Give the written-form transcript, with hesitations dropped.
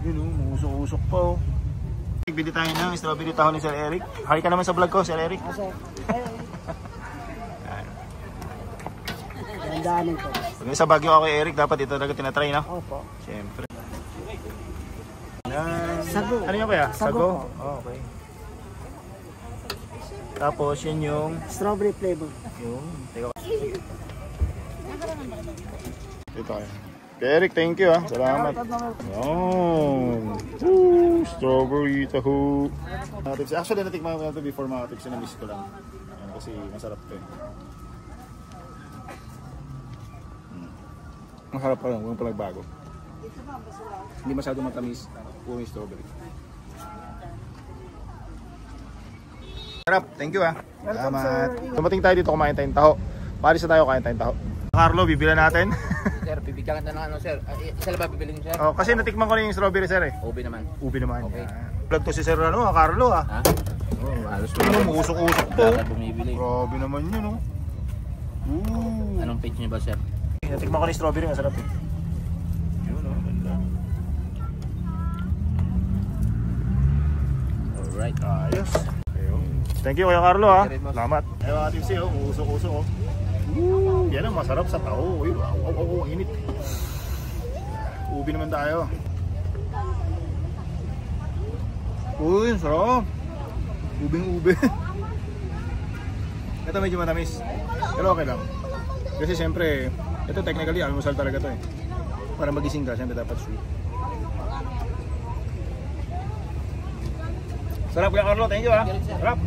Yun o, usok-usok pa o. Bili tayo ng strawberry tahon ni Sir Eric. Hari ka naman sa vlog ko, Sir Eric. Sir. Gandaanin ko. Pag sa Baguio ako kay Eric, dapat ito talaga tinatry, no? Opo. Siyempre. Sago. Ano yun kaya? Sago. Oh, okay. Tapos yun yung strawberry flavor. yung teka. Ito kayo. Kay Eric, thank you ah. Salamat. Yun. Strawberry taho. Actually, natikman ko na ito before mga tips. Na-miss ko lang. Ayan, kasi masarap ito eh. Masarap pa lang, walang palagbago. Hindi masyado matamis. Puro yung strawberry. Sarap, thank you ah. Salamat. Dumating tayo dito, kumain tayong taho. Paris na tayo, kain tayong taho. Carlo, bibila natin. Sir, bibigyan ka na ng ano, sir. Isa lang ba bibilin, sir? Oh, kasi natikman ko na yung strawberry, sir eh. Ubi naman. Ubi naman. Okay. Vlog to si Sir ano, Carlo ah. Ha? Oh, halos Ano, usok-usok to. bumibili. Grabe naman yun oh. Anong page niyo ba, sir? Natikman ko na yung strawberry, masarap eh. Yun oh, ganda. Alright. Ayos. Ayun. Thank you Kuya Carlo ah. Salamat. Ayun mga tipsy oh, usok-usok oh. Yan ang masarap sa tao. Uy, wow, init. Ubi naman tayo. Uy, sarap. Ubing-ube. Ito medyo matamis. Pero okay lang. Kasi siyempre, ito technically almusal talaga to eh. Para magising ka, siyempre dapat sweet. Sarap Kuya Carlo, thank you ah. Sarap.